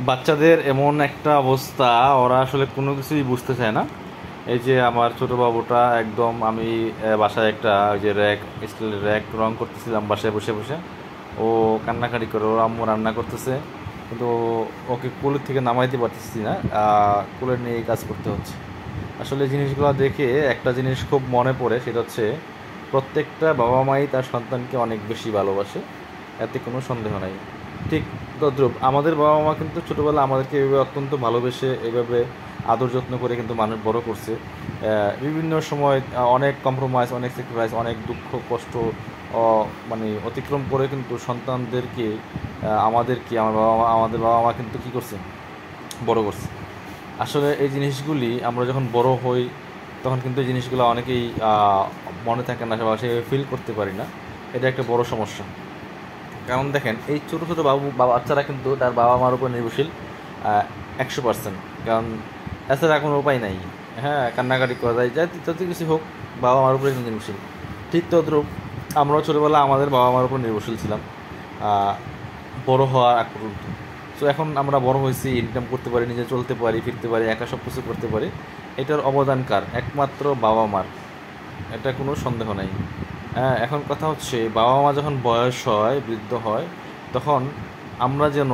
বাচ্চাদের এমন একটা অবস্থা, ওরা আসলে কোনো কিছুই বুঝতে চায় না। এই যে আমার ছোট বাবুটা একদম, আমি বাসায় একটা ওই যে র্যাক, স্টিলের র্যাক রং করতেছিলাম বাসায় বসে বসে। ও কান্নাকাটি করে, ওর আম্মু রান্না করতেছে, কিন্তু ওকে কোলের থেকে নামাইতে পারতেছি না। কোলে নিয়ে এই কাজ করতে হচ্ছে। আসলে এই জিনিসগুলো দেখে একটা জিনিস খুব মনে পড়ে, সেটা হচ্ছে প্রত্যেকটা বাবা মাই তার সন্তানকে অনেক বেশি ভালোবাসে, এতে কোনো সন্দেহ নাই। ঠিক তদ্রূপ আমাদের বাবা মা কিন্তু ছোটোবেলা আমাদেরকে এভাবে অত্যন্ত ভালোবেসে, এভাবে আদর যত্ন করে কিন্তু মানুষ বড় করছে। বিভিন্ন সময় অনেক কম্প্রোমাইজ, অনেক স্যাক্রিফাইস, অনেক দুঃখ কষ্ট মানে অতিক্রম করে কিন্তু সন্তানদেরকে, আমাদেরকে, আমাদের বাবা মা কিন্তু কী করছে, বড় করছে। আসলে এই জিনিসগুলি আমরা যখন বড় হই, তখন কিন্তু এই জিনিসগুলো অনেকেই মনে থাকে না বা সেভাবে ফিল করতে পারি না। এটা একটা বড় সমস্যা। কারণ দেখেন, এই ছোটো ছোটো বাচ্চারা কিন্তু তার বাবা মার উপর নির্ভরশীল 100%। কারণ এছাড়া কোনো উপায় নাই। হ্যাঁ, কান্নাকাটি করা যায়, যত কিছু হোক, বাবা মার উপরে কিন্তু নির্ভরশীল। ঠিক তদ্রূপ আমরাও ছোটোবেলা আমাদের বাবা মার উপর নির্ভরশীল ছিলাম বড় হওয়ার আগ পর্যন্ত। সো এখন আমরা বড় হয়েছি, ইনকাম করতে পারি, নিজে চলতে পারি, ফিরতে পারি, একা সব কিছু করতে পারি। এটার অবদান কার? একমাত্র বাবা মার, এটা কোনো সন্দেহ নাই। হ্যাঁ, এখন কথা হচ্ছে, বাবা মা যখন বয়স হয়, বৃদ্ধ হয়, তখন আমরা যেন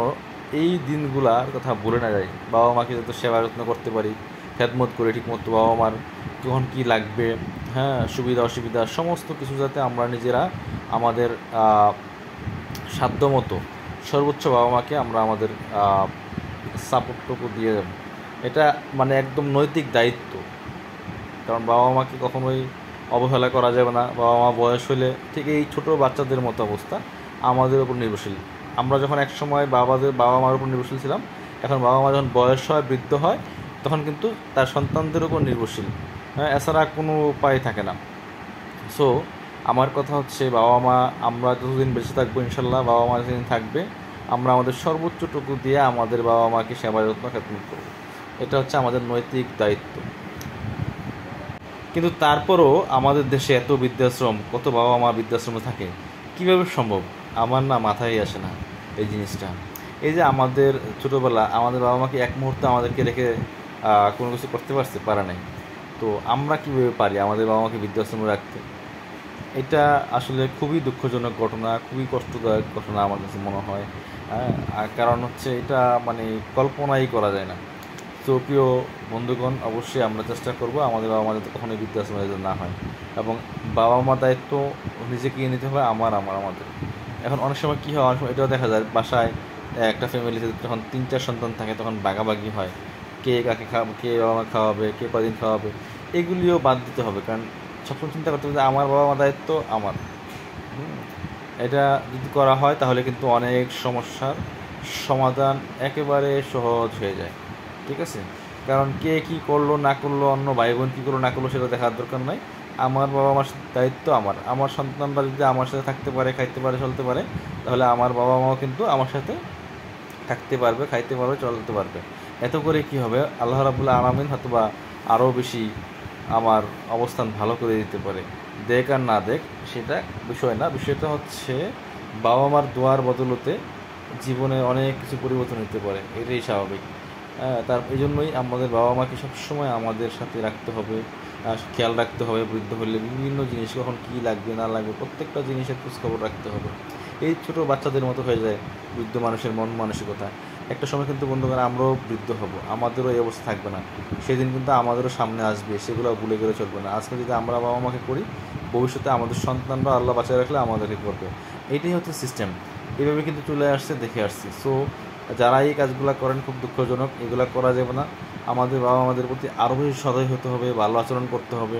এই দিনগুলার কথা ভুলে না যাই। বাবা মাকে যত সেবা যত্ন করতে পারি, খেদমত করে ঠিকমতো বাবা মার কখন কী লাগবে, হ্যাঁ, সুবিধা অসুবিধা সমস্ত কিছু যাতে আমরা নিজেরা আমাদের সাধ্যমতো সর্বোচ্চ বাবা মাকে আমরা আমাদের সাপোর্টটুকু দিয়ে যাব। এটা মানে একদম নৈতিক দায়িত্ব। কারণ বাবা মাকে কখনোই অবহেলা করা যাবে না। বাবা মা বয়স হলে ঠিক এই ছোটো বাচ্চাদের মতো অবস্থা, আমাদের উপর নির্ভরশীল। আমরা যখন এক সময় বাবা মার উপর নির্ভরশীল ছিলাম, এখন বাবা মা যখন বয়স হয়, বৃদ্ধ হয়, তখন কিন্তু তার সন্তানদের উপর নির্ভরশীল। হ্যাঁ, এছাড়া কোনো উপায় থাকে না। সো আমার কথা হচ্ছে, বাবা মা, আমরা যতদিন বেঁচে থাকবো ইনশাল্লাহ, বাবা মা যেদিন থাকবে, আমরা আমাদের সর্বোচ্চটুকু দিয়ে আমাদের বাবা মাকে সেবা যত্ন খেদমত করবো। এটা হচ্ছে আমাদের নৈতিক দায়িত্ব। কিন্তু তারপরও আমাদের দেশে এত বৃদ্ধাশ্রম, কত বাবা মা বৃদ্ধাশ্রমে থাকে, কীভাবে সম্ভব? আমার না মাথায় আসে না এই জিনিসটা। এই যে আমাদের ছোটোবেলা আমাদের বাবা মাকে এক মুহূর্তে আমাদেরকে রেখে কোনো কিছু করতে পারে নাই। তো আমরা কীভাবে পারি আমাদের বাবা মাকে বৃদ্ধাশ্রমে রাখতে? এটা আসলে খুবই দুঃখজনক ঘটনা, খুবই কষ্টদায়ক ঘটনা আমার কাছে মনে হয়। হ্যাঁ, আর কারণ হচ্ছে এটা মানে কল্পনাই করা যায় না। তো প্রিয় বন্ধুগণ, অবশ্যই আমরা চেষ্টা করব আমাদের বাবা মা যাতে কখনোই বৃদ্ধাশ্রমে যেতে না হয়, এবং বাবা মা দায়িত্ব নিজেকে নিতে হবে, আমাদের। এখন অনেক সময় কী হয়, অনেক সময় এটাও দেখা যায় বাসায় একটা ফ্যামিলিতে যখন 3-4 সন্তান থাকে, তখন ভাগাভাগি হয়, কে কাকে খাওয়াবে, কে বাবা মা খাওয়াবে, কে কদিন খাওয়াবে। এগুলিও বাদ দিতে হবে, কারণ সবসময় চিন্তা করতে হবে যে আমার বাবা মা দায়িত্ব আমার। হুম, এটা যদি করা হয় তাহলে কিন্তু অনেক সমস্যার সমাধান একেবারে সহজ হয়ে যায়। ঠিক আছে? কারণ কে কী করলো না করলো, অন্য ভাই বোন কী করলো না করলো, সেটা দেখার দরকার নাই। আমার বাবা মার দায়িত্ব আমার। আমার সন্তানরা যদি আমার সাথে থাকতে পারে, খাইতে পারে, চলতে পারে, তাহলে আমার বাবা মাও কিন্তু আমার সাথে থাকতে পারবে, খাইতে পারবে, চলতে পারবে। এত করে কি হবে, আল্লাহ রাব্বুল আলামিন হয়তোবা আরও বেশি আমার অবস্থান ভালো করে দিতে পারে। দেখ আর না দেখ সেটা বিষয় না, বিষয়টা হচ্ছে বাবা মার দোয়ার বদলতে জীবনে অনেক কিছু পরিবর্তন হতে পারে, এটাই স্বাভাবিক। তার এই জন্যই আমাদের বাবা মাকে সবসময় আমাদের সাথে রাখতে হবে, খেয়াল রাখতে হবে। বৃদ্ধ হলে বিভিন্ন জিনিস কখন কী লাগবে না লাগবে, প্রত্যেকটা জিনিসের খোঁজখবর রাখতে হবে। এই ছোটো বাচ্চাদের মতো হয়ে যায় বৃদ্ধ মানুষের মন মানসিকতা। একটা সময় কিন্তু বন্ধুগণ আমরাও বৃদ্ধ হব, আমাদেরও এই অবস্থা থাকবে না। সেদিন কিন্তু আমাদেরও সামনে আসবে, সেগুলো ভুলে গেলে চলবে না। আজকে যদি আমরা বাবা মাকে করি, ভবিষ্যতে আমাদের সন্তানরা আল্লাহ বাঁচায় রাখলে আমাদেরকে করবে। এইটাই হচ্ছে সিস্টেম। এইভাবে কিন্তু চলে আসছে, দেখে আসছি। সো যারা এই কাজগুলো করেন, খুব দুঃখজনক, এগুলো করা যাবে না। আমাদের বাবা মাদের প্রতি আরও বেশি সদয় হতে হবে, ভালো আচরণ করতে হবে,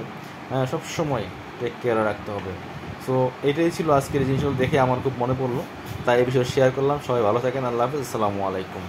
সবসময় টেক কেয়ার রাখতে হবে। সো এটাই ছিল আজকের এই জিনিসগুলো দেখে আমার খুব মনে পড়লো, তাই এই বিষয়ে শেয়ার করলাম। সবাই ভালো থাকেন, আল্লাহ হাফিজ, আসসালামু আলাইকুম।